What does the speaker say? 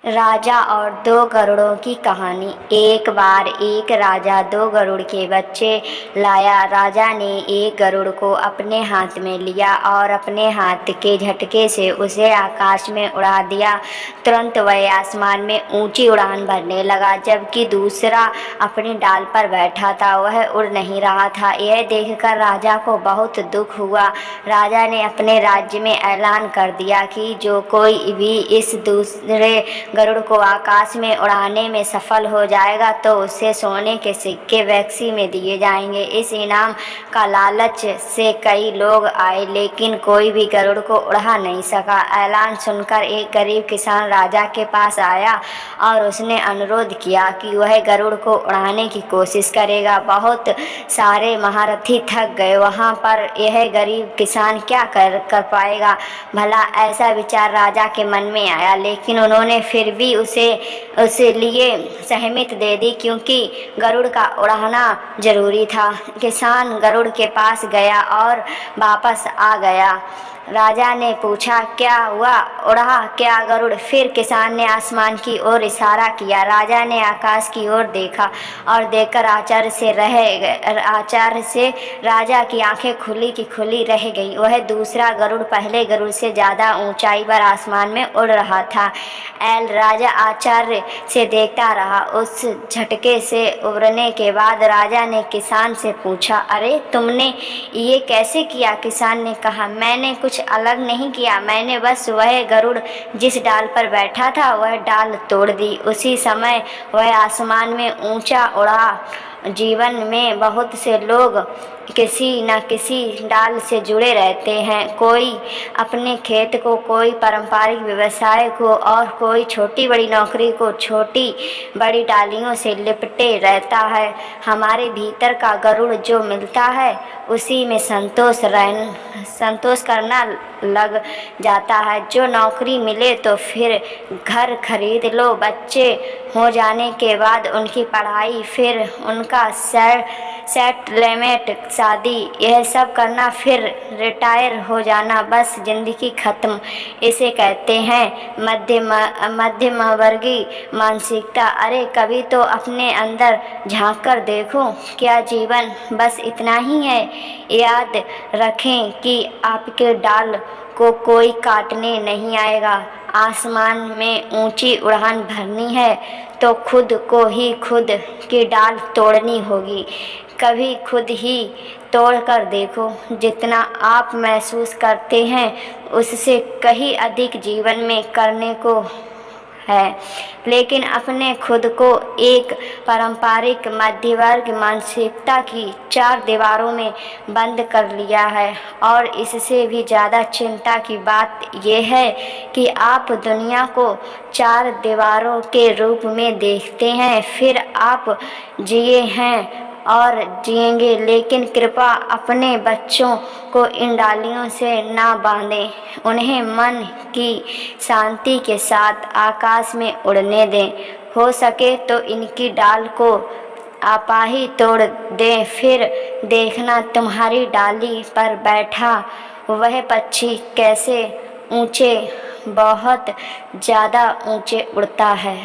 राजा और दो गरुड़ों की कहानी। एक बार एक राजा दो गरुड़ के बच्चे लाया। राजा ने एक गरुड़ को अपने हाथ में लिया और अपने हाथ के झटके से उसे आकाश में उड़ा दिया। तुरंत वह आसमान में ऊंची उड़ान भरने लगा, जबकि दूसरा अपनी डाल पर बैठा था, वह उड़ नहीं रहा था। यह देखकर राजा को बहुत दुख हुआ। राजा ने अपने राज्य में ऐलान कर दिया कि जो कोई भी इस दूसरे गरुड़ को आकाश में उड़ाने में सफल हो जाएगा तो उसे सोने के सिक्के वैक्सी में दिए जाएंगे। इस इनाम का लालच से कई लोग आए, लेकिन कोई भी गरुड़ को उड़ा नहीं सका। ऐलान सुनकर एक गरीब किसान राजा के पास आया और उसने अनुरोध किया कि वह गरुड़ को उड़ाने की कोशिश करेगा। बहुत सारे महारथी थक गए वहाँ पर, यह गरीब किसान क्या कर पाएगा भला, ऐसा विचार राजा के मन में आया। लेकिन उन्होंने फिर भी उसे लिए सहमति दे दी, क्योंकि गरुड़ का उड़ाना जरूरी था। किसान गरुड़ के पास गया और वापस आ गया। राजा ने पूछा, क्या हुआ, उड़ा क्या गरुड़? फिर किसान ने आसमान की ओर इशारा किया। राजा ने आकाश की ओर देखा और देखकर आश्चर्य से राजा की आंखें खुली की खुली रह गईं। वह दूसरा गरुड़ पहले गरुड़ से ज़्यादा ऊंचाई पर आसमान में उड़ रहा था। राजा आश्चर्य से देखता रहा। उस झटके से उबरने के बाद राजा ने किसान से पूछा, अरे तुमने ये कैसे किया? किसान ने कहा, मैंने कुछ अलग नहीं किया, मैंने बस वह गरुड़ जिस डाल पर बैठा था वह डाल तोड़ दी। उसी समय वह आसमान में ऊंचा उड़ा। जीवन में बहुत से लोग किसी न किसी डाल से जुड़े रहते हैं। कोई अपने खेत को, कोई पारंपरिक व्यवसाय को और कोई छोटी बड़ी नौकरी को छोटी बड़ी डालियों से लिपटे रहता है। हमारे भीतर का गरुड़ जो मिलता है उसी में संतोष करना लग जाता है। जो नौकरी मिले तो फिर घर खरीद लो, बच्चे हो जाने के बाद उनकी पढ़ाई, फिर उनका सेटलमेंट, शादी, यह सब करना, फिर रिटायर हो जाना, बस ज़िंदगी ख़त्म। इसे कहते हैं मध्यम वर्गीय मानसिकता। अरे कभी तो अपने अंदर झांक कर देखो, क्या जीवन बस इतना ही है? याद रखें कि आपके डाल को कोई काटने नहीं आएगा। आसमान में ऊंची उड़ान भरनी है तो खुद को ही खुद की डाल तोड़नी होगी। कभी खुद ही तोड़ कर देखो, जितना आप महसूस करते हैं उससे कहीं अधिक जीवन में करने को है, लेकिन अपने खुद को एक पारंपरिक मध्यवर्ग मानसिकता की चार दीवारों में बंद कर लिया है। और इससे भी ज़्यादा चिंता की बात यह है कि आप दुनिया को चार दीवारों के रूप में देखते हैं। फिर आप जिए हैं और जिएंगे, लेकिन कृपया अपने बच्चों को इन डालियों से ना बांधें। उन्हें मन की शांति के साथ आकाश में उड़ने दें। हो सके तो इनकी डाल को आपा ही तोड़ दें, फिर देखना तुम्हारी डाली पर बैठा वह पक्षी कैसे ऊंचे, बहुत ज़्यादा ऊंचे उड़ता है।